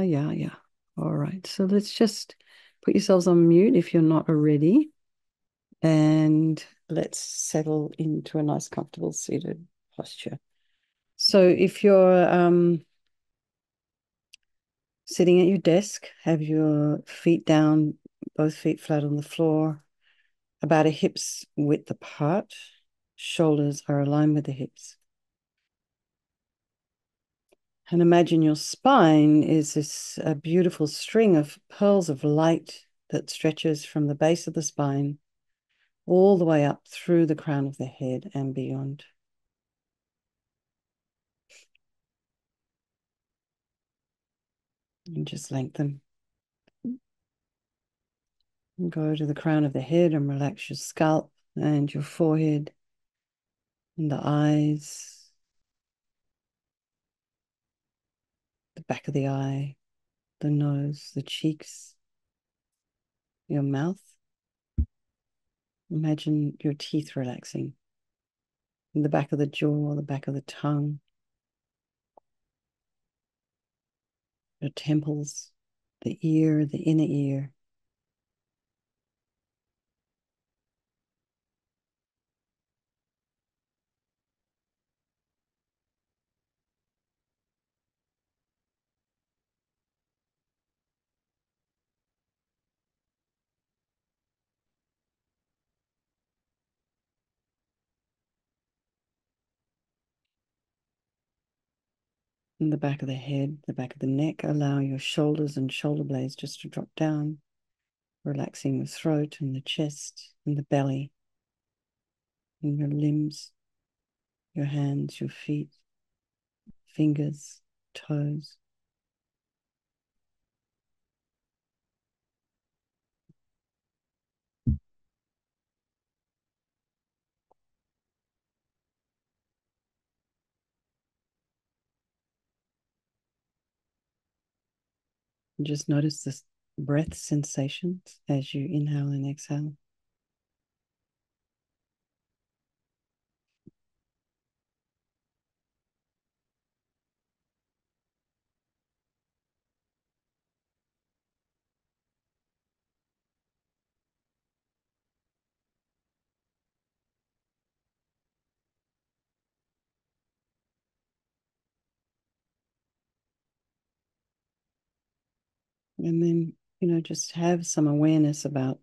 yeah, yeah. All right. So let's just put yourselves on mute if you're not already. And let's settle into a nice, comfortable seated posture. So if you're sitting at your desk, have your feet down, both feet flat on the floor, about a hip's width apart. Shoulders are aligned with the hips. And imagine your spine is this beautiful string of pearls of light that stretches from the base of the spine all the way up through the crown of the head and beyond. And just lengthen. And go to the crown of the head and relax your scalp and your forehead and the eyes, the back of the eye, the nose, the cheeks, your mouth. Imagine your teeth relaxing, in the back of the jaw, the back of the tongue, your temples, the ear, the inner ear. In the back of the head, the back of the neck. Allow your shoulders and shoulder blades just to drop down, relaxing the throat and the chest and the belly and your limbs, your hands, your feet, fingers, toes. And just notice the breath sensations as you inhale and exhale. And then, just have some awareness about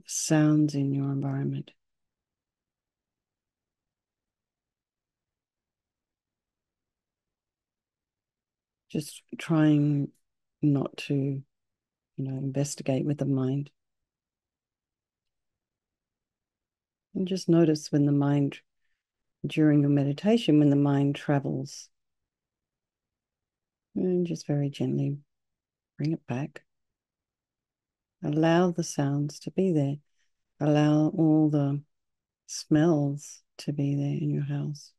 sounds in your environment. Just trying not to, investigate with the mind. And just notice when the mind, during your meditation, when the mind travels, and just very gently bring it back. Allow the sounds to be there. Allow all the smells to be there in your house.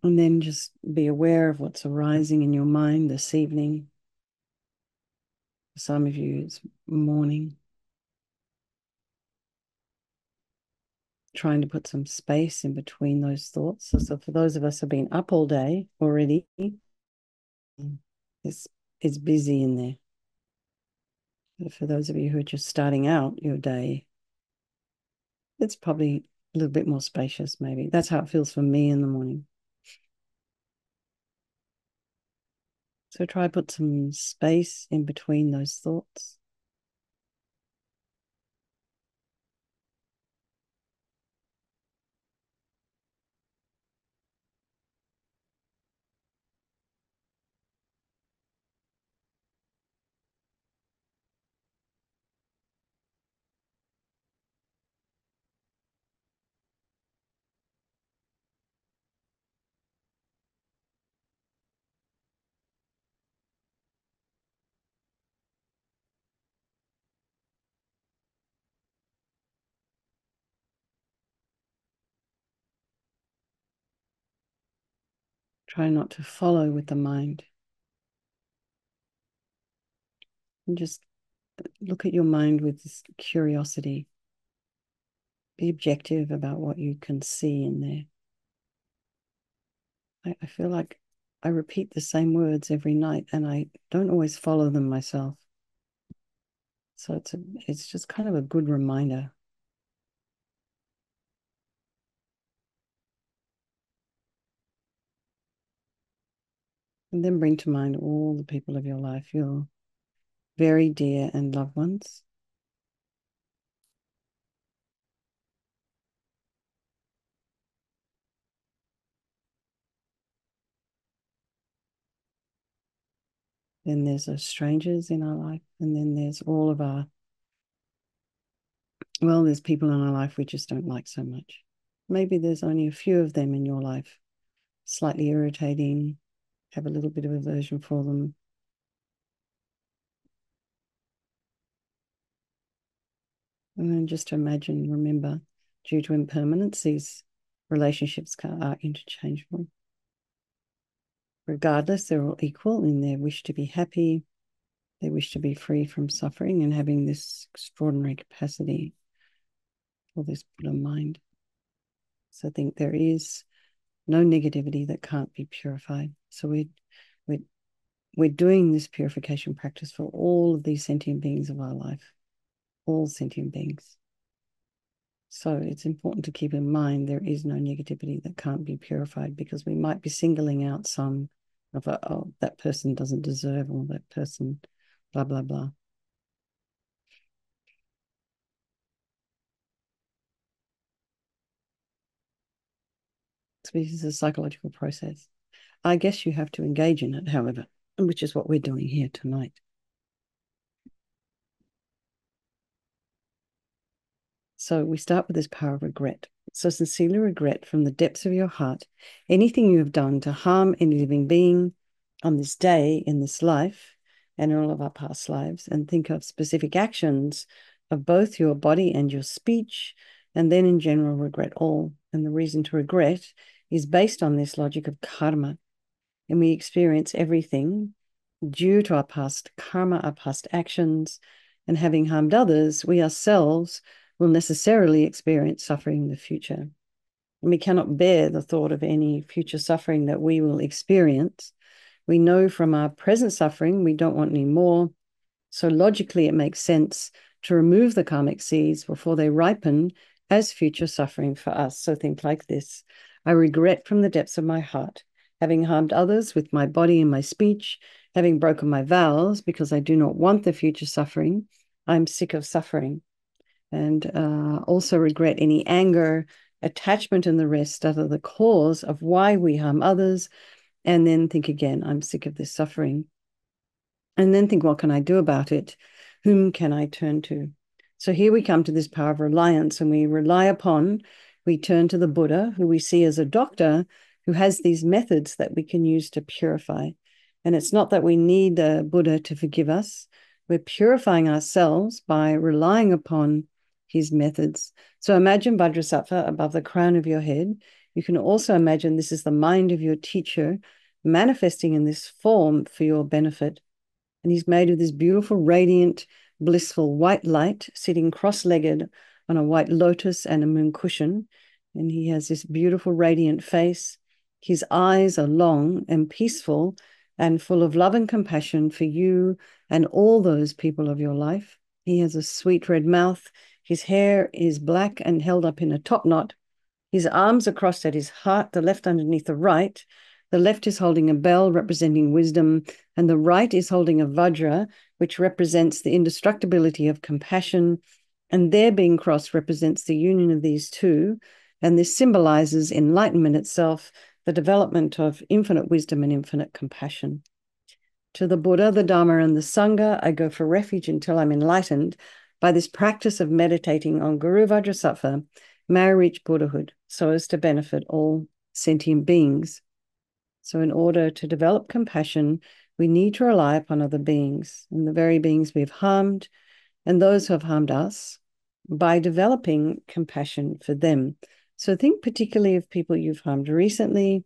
And then just be aware of what's arising in your mind this evening. For some of you, it's morning. Trying to put some space in between those thoughts. So for those of us who've been up all day already, it's busy in there. But for those of you who are just starting out your day, it's probably a little bit more spacious, maybe. That's how it feels for me in the morning. So try to put some space in between those thoughts. Try not to follow with the mind. And just look at your mind with this curiosity. Be objective about what you can see in there. I feel like I repeat the same words every night and I don't always follow them myself. So it's just kind of a good reminder. And then bring to mind all the people of your life, your very dear and loved ones. Then there's our strangers in our life. And then there's all of our, well, there's people in our life we just don't like so much. Maybe there's only a few of them in your life, slightly irritating, have a little bit of aversion for them. And then just imagine, remember, due to impermanence, these relationships are interchangeable. Regardless, they're all equal in their wish to be happy, they wish to be free from suffering and having this extraordinary capacity for this Buddha mind. So I think there is no negativity that can't be purified. So we're doing this purification practice for all of these sentient beings of our life, all sentient beings. So it's important to keep in mind there is no negativity that can't be purified, because we might be singling out some of oh, that person doesn't deserve, or that person blah, blah, blah. So this is a psychological process. I guess you have to engage in it, however, which is what we're doing here tonight. So we start with this power of regret. So sincerely regret from the depths of your heart anything you have done to harm any living being on this day, in this life, and in all of our past lives, and think of specific actions of both your body and your speech, and then in general regret all. And the reason to regret is based on this logic of karma. And we experience everything due to our past karma, our past actions, and having harmed others, we ourselves will necessarily experience suffering in the future. And we cannot bear the thought of any future suffering that we will experience. We know from our present suffering we don't want any more. So logically, it makes sense to remove the karmic seeds before they ripen as future suffering for us. So think like this: I regret from the depths of my heart having harmed others with my body and my speech, having broken my vows because I do not want the future suffering. I'm sick of suffering. And also regret any anger, attachment, and the rest that are the cause of why we harm others. And then think again, I'm sick of this suffering. And then think, what can I do about it? Whom can I turn to? So here we come to this power of reliance, and we turn to the Buddha, who we see as a doctor who has these methods that we can use to purify. And it's not that we need the Buddha to forgive us. We're purifying ourselves by relying upon his methods. So imagine Vajrasattva above the crown of your head. You can also imagine this is the mind of your teacher manifesting in this form for your benefit. And he's made of this beautiful, radiant, blissful white light, sitting cross-legged on a white lotus and a moon cushion. And he has this beautiful, radiant face. His eyes are long and peaceful and full of love and compassion for you and all those people of your life. He has a sweet red mouth. His hair is black and held up in a top knot. His arms are crossed at his heart, the left underneath the right. The left is holding a bell representing wisdom, and the right is holding a vajra, which represents the indestructibility of compassion. And their being crossed represents the union of these two. And this symbolizes enlightenment itself, the development of infinite wisdom and infinite compassion. To the Buddha, the Dharma, and the Sangha, I go for refuge until I'm enlightened. By this practice of meditating on Guru Vajrasattva, may I reach Buddhahood so as to benefit all sentient beings. So in order to develop compassion, we need to rely upon other beings, and the very beings we've harmed and those who have harmed us, by developing compassion for them. So think particularly of people you've harmed recently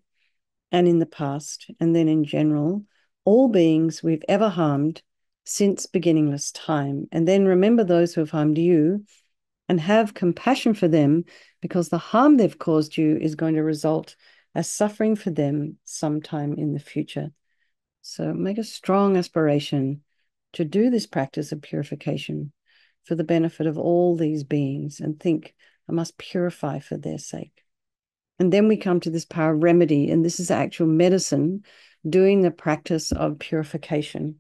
and in the past, and then in general, all beings we've ever harmed since beginningless time. And then remember those who have harmed you and have compassion for them, because the harm they've caused you is going to result as suffering for them sometime in the future. So make a strong aspiration to do this practice of purification for the benefit of all these beings, and think, I must purify for their sake. And then we come to this power remedy, and this is actual medicine doing the practice of purification.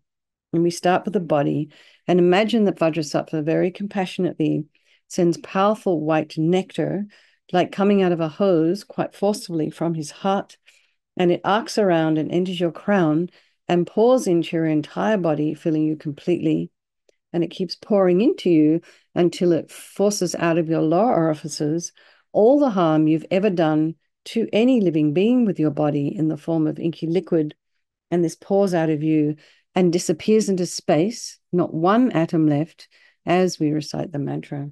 And we start with the body, and imagine that Vajrasattva very compassionately sends powerful white nectar, like coming out of a hose, quite forcibly from his heart, and it arcs around and enters your crown and pours into your entire body, filling you completely. And it keeps pouring into you until it forces out of your lower orifices all the harm you've ever done to any living being with your body in the form of inky liquid. And this pours out of you and disappears into space, not one atom left, as we recite the mantra.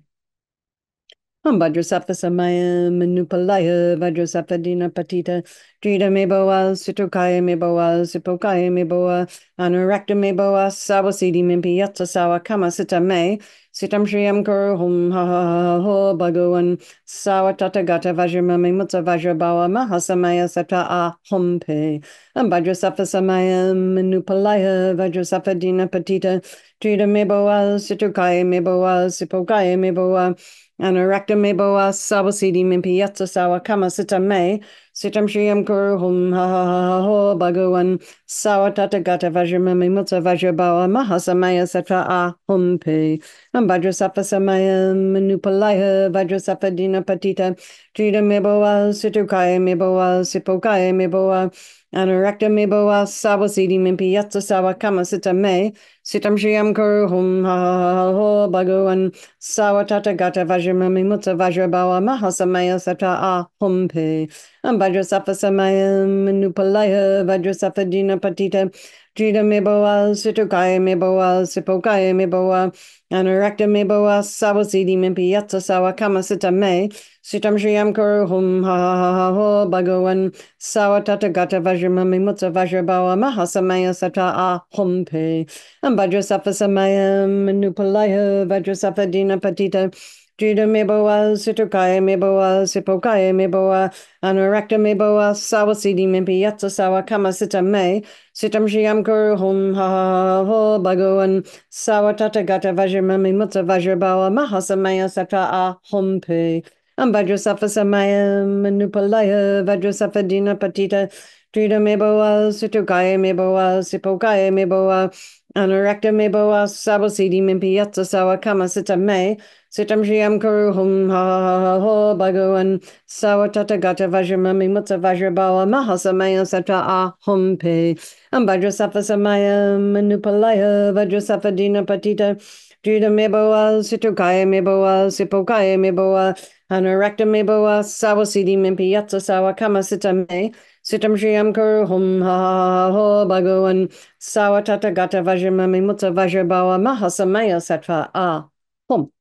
Vajrasattva samaya manupalaya Vajrasattva dina patita Drita me boa Situkaya me boa Sipokaya me boa Anurakta me boa Sawasidi mimpi yatsa sawa kama sita me Sitam Shriyam Kuru Hum Ha Ha Ho Bhagavan Sawa Tatagata Vajramami Mutsa Vajrabawa Mahasamaya Sata A Humpe Vajrasattva samaya manupalaya Vajrasattva dina patita Drita me boa Situkaya me boa Sipokaya me boa Anurakta me boa Sawasidi mimpi yatsa sawa kama sita me Sitam Shriyam Kuru Hum Ha Ha Ho Bhagavan Sawa Tatagata Vajramami Mutsa Vajrabawa Mahasamaya Satra A Humpe Vajrasattva samaya manupalaya Vajrasattva dina patita Drita me boa Situkaya me boa Sipokaya me boa Anurakta me boa Sawasidi mimpi yatsa sawa kama sita me Sitam Shriyam Kuru Hum Ha Ha Ho Bhagavan Sawa Tatagata Vajramami Mutsa Vajrabawa Mahasamaya Satra A Humpe Vajrasattva samaya manupalaya Vajrasattva dina patita Drita me boa Situkaya me boa Sipokaya me boa Anurakta me boa Sawasidi mimpi yatsa sawa kama sita me Sitam Shriyam Kuru Hum Ha Ha Ho Bhagavan Sawa Tatagata Vajramami Mutsa Vajrabawa Mahasamaya Satra A Humpe Vajrasattva samaya manupalaya Vajrasattva dina patita Drita me boa Situkaya me boa Sipokaya me boa Anurakta me boa Sawasidi mimpi yatsa sawa kama sita me Sitam Shriyam Kuru Hum Ha Ha Ho Bhagavan Sawa Tatagata Vajramami Mutsa Vajrabawa Mahasamaya Satra A Humpe Vajrasattva samaya manupalaya Vajrasattva dina patita Drita me boa Situkaya me boa Sipokaya me boa Anurakta me boa Sawasidi mimpi yatsa sawa kama sita me Sitam Shriyam Kuru Hum Ha Ho Bhagavan Sawa Tatagata Vajramami Mutsa Vajrabawa Mahasamaya Satra A Humpe Vajrasattva samaya manupalaya Vajrasattva dina patita Drita me boa Situkaya me boa Sipokaya me boa Anurakta me boa Sawasidi mimpi yatsa sawa kama sita me Sitam Shriyam Kuru Hum Ha Ho Bhagavan Sawa Tatagata Vajramami Mutsa Vajrabawa Mahasamaya Satra A Humpe.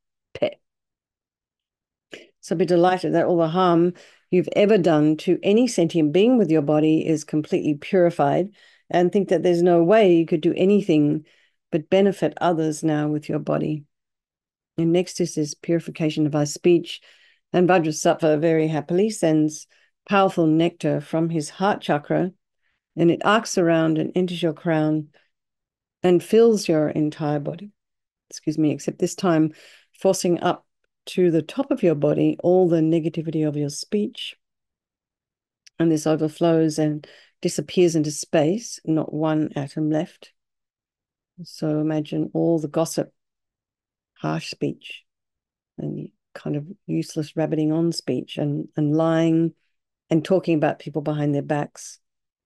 So be delighted that all the harm you've ever done to any sentient being with your body is completely purified, and think that there's no way you could do anything but benefit others now with your body. And next is this purification of our speech. And Vajrasattva very happily sends powerful nectar from his heart chakra, and it arcs around and enters your crown and fills your entire body. Except this time forcing up to the top of your body all the negativity of your speech. And this overflows and disappears into space, not one atom left. So imagine all the gossip, harsh speech, and kind of useless rabbiting on speech, and lying and talking about people behind their backs.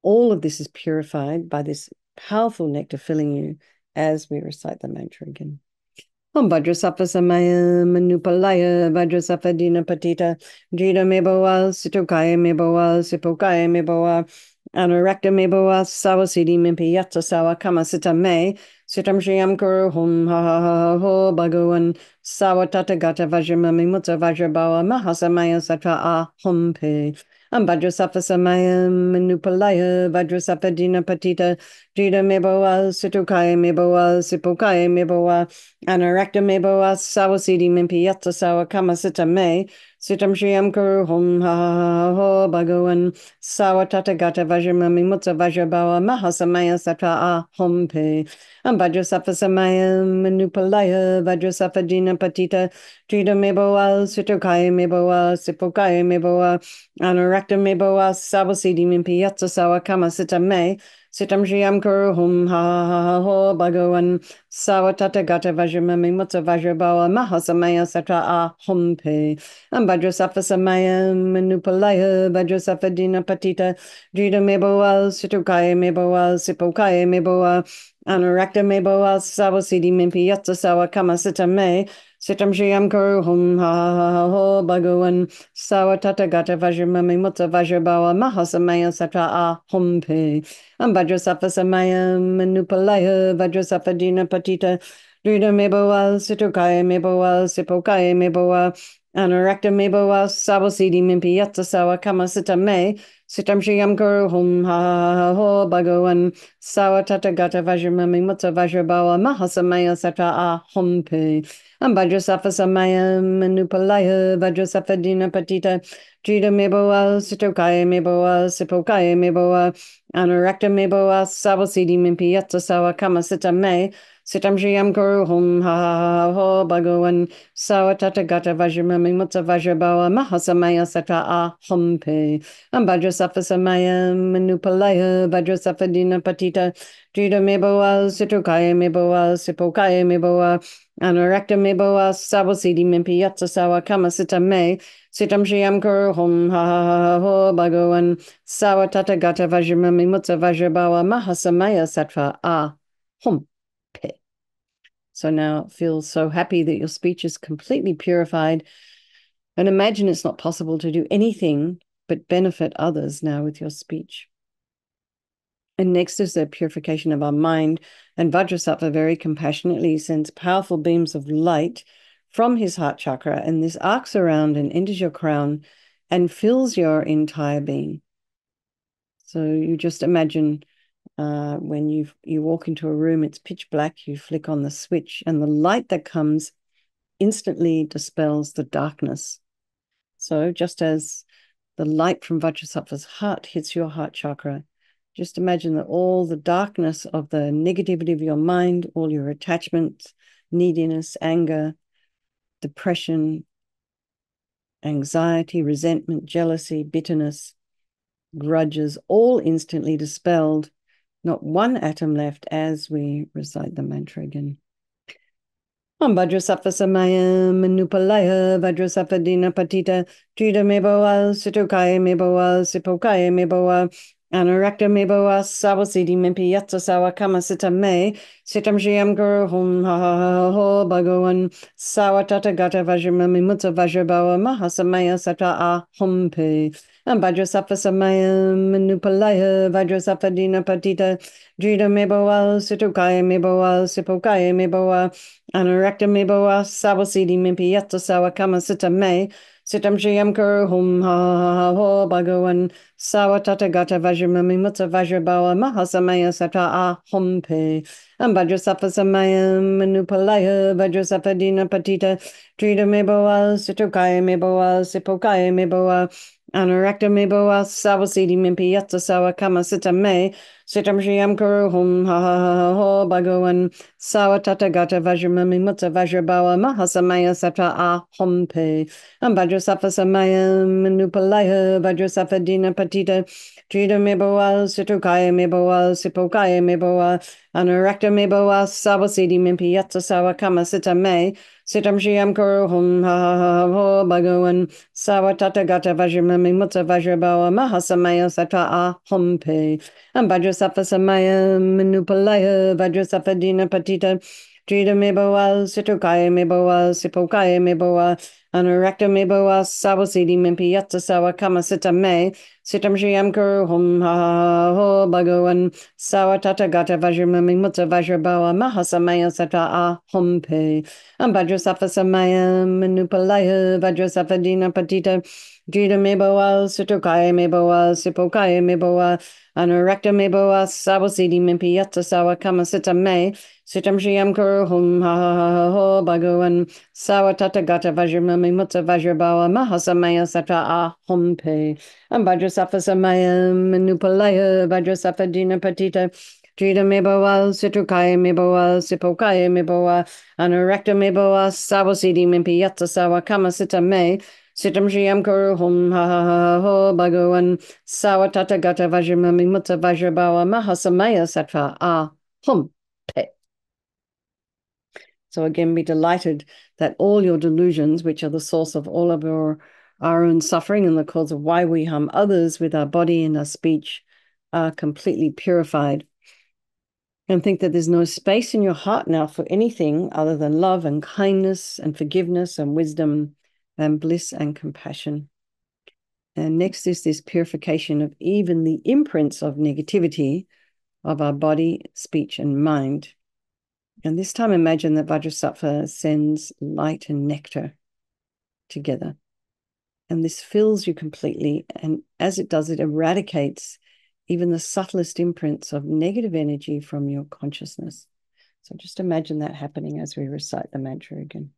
All of this is purified by this powerful nectar filling you as we recite the mantra again. Vajrasattva samaya manupalaya Vajrasattva dina patita Drita me boa Situkaya me boa Sipokaya me boa Anurakta me boa Sawasidi mimpi yatsa sawa kama sita me Sitam Shriyam Kuru Hum Ha Ha Ho Bhagavan Sawa Tatagata Vajramami Mutsa Vajrabawa Mahasamaya Satra A Humpe Vajrasattva samaya manupalaya Vajrasattva dina patita Drita me boa Situkaya me boa Sipokaya me boa Anurakta me boa Sawasidi mimpi yatsa sawa kama sita me Sitam Shriam Kuru Hum Ha Ho Bhagavan Sawatata Gata Vajramami Mutta Vajrabawa Mahasamaya Satra Ahom Pe Vajrasafa Samaya Manupalaya Vajrasafa Dina Patita Trida Meboa Sitokaya Meboa Sipokaya Meboa Anurakta Meboa Sabasidi Mimpi Yatsa Sawa Kama Sita Me Sitam Shriam Kuru Hum Ha Ho Bhagavan Sawatata Gata Vajramami Mutta Vajrabawa Mahasamaya Satra Ahom Pe Vajrasafa Samaya Manupalaya Vajrasafa Dina Patita Drita Meboa Situkaya Meboa Sipokaya Meboa Anurakta Meboa Sawasidi Mimpi Yatsa Sawa Kama Sita Me Sitam Shriam Kuru Hum Ha Ho Bhagavan Sawatata Gata Vajramami Mutta Vajrabawa Mahasamaya Satra Ahom Pe Vajrasafa Samaya Manupalaya Vajrasafa Dina Patita Drita Meboa Situkaya Meboa Sipokaya Meboa Anurakta Meboa Sabasidi Mimpi Yatsa Sawa Kama Sita Me Sitam Shriam Kuru Hum Ha Ho Bhagavan Sawatata Gata Vajramami Mutta Vajrabawa Mahasamaya Satra Ahom Pe Vajrasafa Samaya Manupalaya Vajrasafa Dina Patita Drita Meboa Sitokaya Meboa Sipokaya Meboa Anurakta Meboa Sabasidi Mimpi Yatsa Sawa Kama Sita Me Sitam Shriam Kuru Hum Ha Ho Bhagavan Sawatata Gata Vajramami Mutta Vajrabawa Mahasamaya Satra Ahom Pe Vajrasafa Samaya Manupalaya Vajrasafa Dina Patita Drita Meboa Situkaya Meboa Sipokaya Meboa Anurakta Meboa Sabasidi Mimpi Yatsa Sawa Kama Sita Me Sitam Shriam Kuru Hum Ha Ho Bhagavan Sawatata Gata Vajramami Mutta Vajrabawa Mahasamaya Satra Ahom Pe. So now feel so happy that your speech is completely purified, and imagine it's not possible to do anything but benefit others now with your speech. And next is the purification of our mind. And Vajrasattva very compassionately sends powerful beams of light from his heart chakra, and this arcs around and enters your crown and fills your entire being. So you just imagine when you walk into a room, it's pitch black, you flick on the switch, and the light that comes instantly dispels the darkness. So just as the light from Vajrasattva's heart hits your heart chakra, just imagine that all the darkness of the negativity of your mind, all your attachments, neediness, anger, depression, anxiety, resentment, jealousy, bitterness, grudges, all instantly dispelled. Not one atom left as we recite the mantra again. Vajrasattva Samaya Manupalaya Vajrasattva Dina Patita Trida Meboa Situkaya Meboa Sipokaya Meboa Anurakta Meboa Sabasidi Mimpi Yatsa Sawa Kama Sita Me Sitam Shriam Kuru Hum Ha Ho Bhagavan Sawatata Gata Vajramami Mutta Vajrabawa Mahasamaya Satra Ahom Pe Vajrasattva Samaya Manupalaya Vajrasattva Dina Patita Drita Meboa Situkaya Meboa Sipokaya Meboa Anurakta Meboa Sabasidi Mimpi Yatsa Sawa Kama Sita Me Sitam Shriam Kuru Hum Ha Ho Bhagavan Sawatata Gata Vajramami Mutta Vajrabawa Mahasamaya Satra Ahom Pe Vajrasattva Samaya Manupalaya Vajrasattva Dina Patita Drita Meboa Situkaya Meboa Sipokaya Meboa Anurakta Meboa Sabasidi Mimpi Yatsa Sawa Kama Sita Me Sitam Shriam Kuru Hum Ha Ho Bhagavan Sawatata Gata Vajramami Mutta Vajrabawa Mahasamaya Satra Ahom Pe Vajrasattva Samaya Manupalaya Vajrasattva Dina Patita Drita Meboa Situkaya Meboa Sipokaya Meboa Anurakta Meboa Sabasidi Mimpi Yatsa Sawa Kama Sita Me Sitam Shriam Kuru Hum Ha Ho Bhagavan Sawatata Gata Vajramami Mutta Vajrabawa Mahasamaya Satra Ahom Pe Vajrasattva Samaya Manupalaya Vajrasattva Dina Patita Drita Meboa Situkaya Meboa Sipokaya Meboa Anurakta Meboa Sabasidi Mimpi Yatsa Sawa Kama Sita Me Sitam Shriam Kuru Hum Ha Ho Bhagavan Sawatata Gata Vajramami Mutta Vajrabawa Mahasamaya Satra Ahom Pe Vajrasattva Samaya Manupalaya Vajrasattva Dina Patita Drita Meboa Situkaya Meboa Sipokaya Meboa Anurakta Meboa Sabasidi Mimpi Yatsa Sawa Kama Sita Me Sitam Shriam Kuru Hum Ha Ho Bhagavan Sawatata Gata Vajramami Vajramami Mutta Vajrabhawa Mahasamaya Satra Ahompe. And Vajrasattva Samaya Manupalaya Vajrasattva Dina Patita. Trita Mebawal, Sitrukaya Mebawal, Sipokaya Mebawal, Anurakta Mebawal, Sawasidi Mimpi Yatsa Sawa Kama Sita Me. Sitam Shriyam Kuru Hum Ha Ha Ha Ho Bhagavan Sawatata Gata Vajramami Mutta Vajrabhawa Mahasamaya Satra Ahompe. So again, be delighted that all your delusions, which are the source of all of our own suffering and the cause of why we harm others with our body and our speech, are completely purified. And think that there's no space in your heart now for anything other than love and kindness and forgiveness and wisdom and bliss and compassion. And next is this purification of even the imprints of negativity of our body, speech, and mind. And this time, imagine that Vajrasattva sends light and nectar together. And this fills you completely. And as it does, it eradicates even the subtlest imprints of negative energy from your consciousness. So just imagine that happening as we recite the mantra again.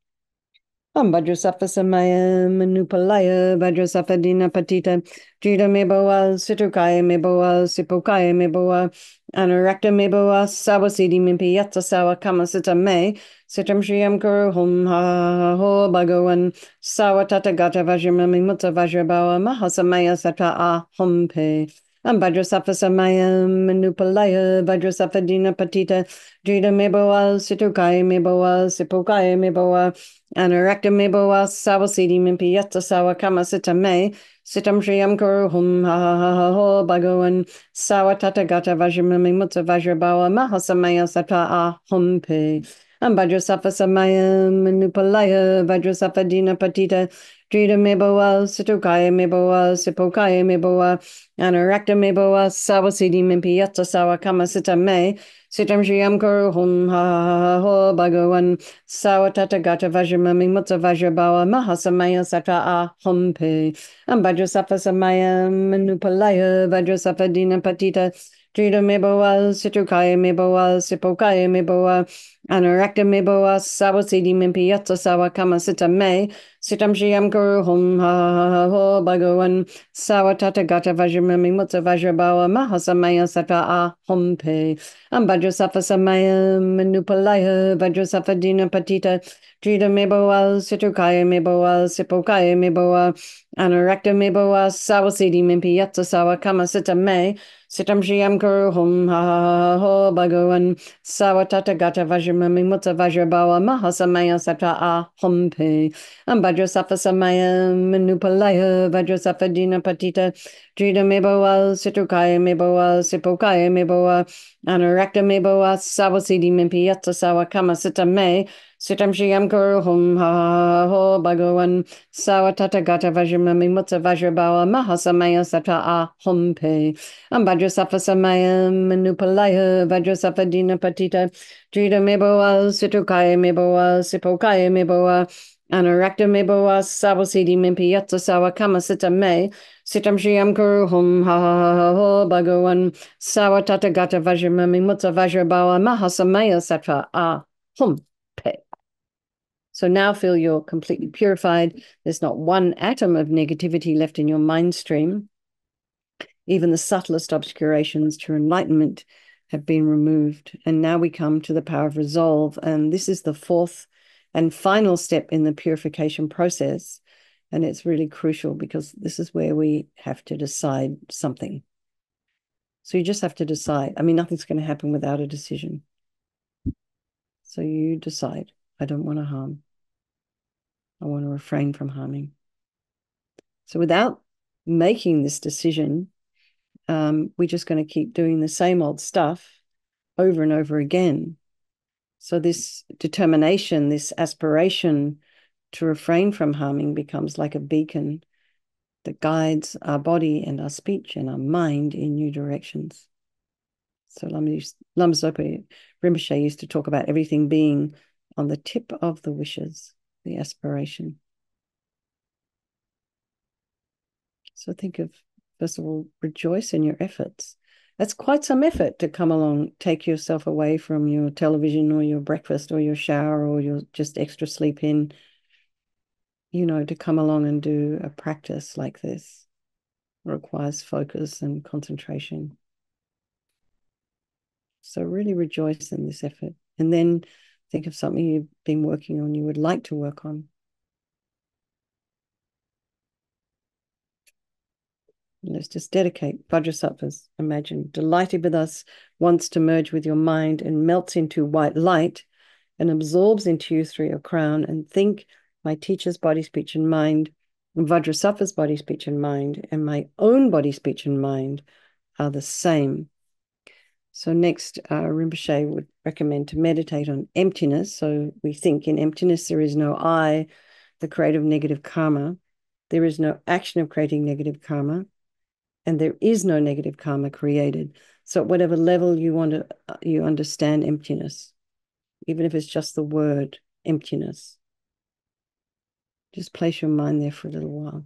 Vajrasattva Samaya Manupalaya Vajrasattva Dina Patita Jida Mebawal Situkaya Mebawal Sipokaya Mebawal Anurakta Mebawal Sawasidi Mimpi Yatsa Sawa Kama Sita Me Sitam Shriyam Kuru Hum Ha Ho Bhagavan Sawatata Gata Vajramami Mutta Vajrabawa Mahasamaya Sata Ahompe. Vajrasattva Samaya Manupalaya Vajrasattva Dina Patita Jida Mebawal Situkaya Mebawal Sipokaya Mebawal Anurakta Mebawal Sawasidi Mimpi Yatsa Sawa Kama Sita Me Sitam Shriyam Kuru Hum Ha Ha Ho Bhagavan Sawatata Gata Vajramami Mutta Vajrabawa Mahasamaya Sata Ahompe. Vajrasattva Samaya Manupalaya Vajrasattva Dina Patita Drita Mebawal Situkaya Mebawal Sipokaya Mebawal Anurakta Mebawal Sawasidi Mimpi Yatsa Sawa Kama Sita Me Sitam Shriyam Kuru Hum Ha Ho Bhagavan Sawatata Gata Vajramami Mutta Vajrabawa Mahasamaya Sata Ahompe. Vajrasattva Samaya Manupalaya Vajrasattva Dina Patita Drita Mebawal Situkaya Mebawal Sipokaya Mebawal Anurakta Mebawal Sawasidi Mimpi Yatsa Sawa Kama Sita Me Sitam Shriyam Kuru Hum Ha Ho Bhagavan Sawatata Gata Vajramami Mutta Vajrabawa Mahasamaya Sata Ahompe. Vajrasattva Samaya Manupalaya Vajrasattva Dina Patita Drita Mebawal Situkaya Mebawal Sipokaya Mebawal Anurakta Mebawal Sawasidi Mimpi Yatsa Sawa Kama Sita Me Sitam Shriyam Kuru Hum Ha Ho Bhagavan Sawatata Gata Vajramami Mutta Vajrabawa Mahasamaya Sata Ahompe. Vajrasattva Samaya Manupalaya Vajrasattva Dina Patita Drita Mebawal Situkaya Mebawal Sipokaya Mebawal Anurakta Mebawal Sawasidi Mimpi Yatsa Sawa Kama Sita Me Sitam Shriyam Kuru Hum Ha Ho Bhagavan Sawatata Gata Vajramami Mutta Vajrabawa Mahasamaya Sata Ahompe. Vajrasattva Samaya Manupalaya Vajrasattva Dina Patita Drita Mebawal Situkaya Mebawal Sipokaya Mebawal Anurakta Mebawal Sawasidi Mimpi Yatsa Sawa Kama Sita Me Sitam Shriyam Kuru Hum Ha Ho Bhagavan Sawatata Gata Vajramami Mutta Vajrabawa Mahasamaya Sata Ahompe. So now feel you're completely purified. There's not one atom of negativity left in your mind stream. Even the subtlest obscurations to enlightenment have been removed. And now we come to the power of resolve. And this is the fourth and final step in the purification process. And it's really crucial because this is where we have to decide something. So you just have to decide. I mean, nothing's going to happen without a decision. So you decide, I don't want to harm. I want to refrain from harming. So without making this decision, we're just going to keep doing the same old stuff over and over again. So this determination, this aspiration to refrain from harming becomes like a beacon that guides our body and our speech and our mind in new directions. So Lama Zopa Rinpoche used to talk about everything being on the tip of the wishes, the aspiration. So think of, first of all, rejoice in your efforts. That's quite some effort to come along, take yourself away from your television or your breakfast or your shower or your just extra sleep in to come along and do a practice like this requires focus and concentration. So really rejoice in this effort. And then think of something you've been working on, you would like to work on. Let's just dedicate Vajrasattva's. Imagine, delighted with us, wants to merge with your mind and melts into white light and absorbs into you through your crown. And think, my teacher's body, speech, and mind, and Vajrasattva's body, speech, and mind, and my own body, speech, and mind are the same. So next, Rinpoche would recommend to meditate on emptiness. So we think in emptiness, there is no I, the creator of negative karma. There is no action of creating negative karma. And there is no negative karma created. So at whatever level you want to, you understand emptiness, even if it's just the word emptiness, just place your mind there for a little while.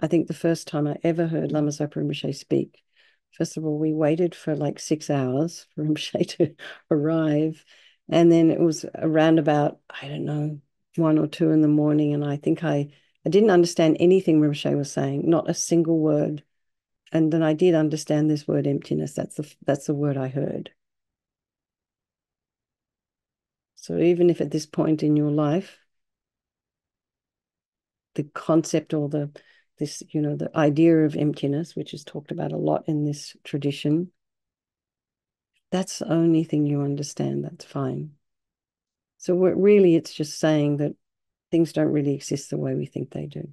I think the first time I ever heard Lama Zopa Rinpoche speak, first of all, we waited for like 6 hours for Rinpoche to arrive. And then it was around about, I don't know, 1 or 2 in the morning. And I think I didn't understand anything Rinpoche was saying, not a single word. And then I did understand this word emptiness. That's the word I heard. So even if at this point in your life, the concept or the idea of emptiness, which is talked about a lot in this tradition, that's the only thing you understand, that's fine. So really, it's just saying that things don't really exist the way we think they do.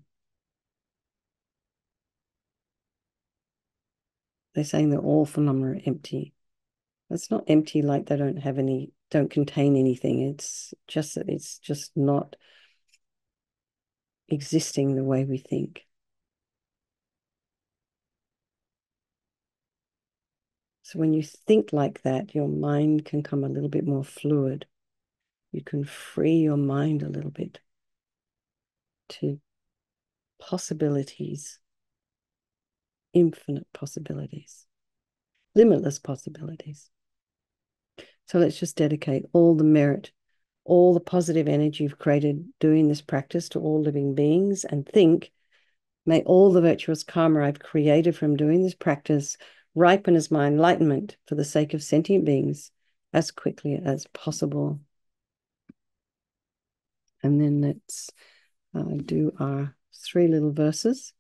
They're saying that all phenomena are empty. It's not empty like they don't contain anything. It's just that it's just not existing the way we think. So when you think like that, your mind can come a little bit more fluid. You can free your mind a little bit to possibilities, infinite possibilities, limitless possibilities. So let's just dedicate all the merit, all the positive energy you've created doing this practice to all living beings, and think, may all the virtuous karma I've created from doing this practice ripen as my enlightenment for the sake of sentient beings as quickly as possible. And then let's do our 3 little verses.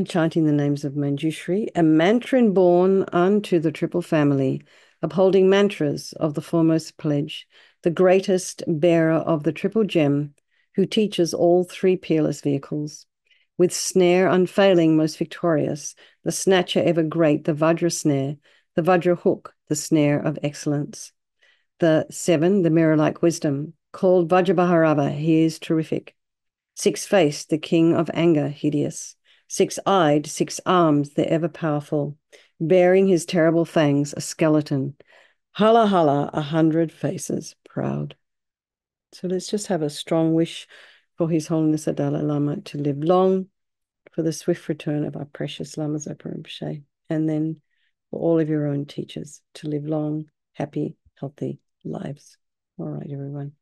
Chanting the names of Manjushri, a mantrin born unto the triple family, upholding mantras of the foremost pledge, the greatest bearer of the triple gem, who teaches all 3 peerless vehicles. With snare unfailing, most victorious, the snatcher ever great, the Vajra snare, the Vajra hook, the snare of excellence. The 7, the mirror-like wisdom, called Vajrabhairava, he is terrific. 6-faced, the king of anger, hideous. 6-eyed, 6-armed, the ever-powerful, bearing his terrible fangs, a skeleton. Hala hala, 100 faces, proud. So let's just have a strong wish for His Holiness the Dalai Lama to live long, for the swift return of our precious Lama Zopa Rinpoche, and then for all of your own teachers to live long, happy, healthy lives. All right, everyone.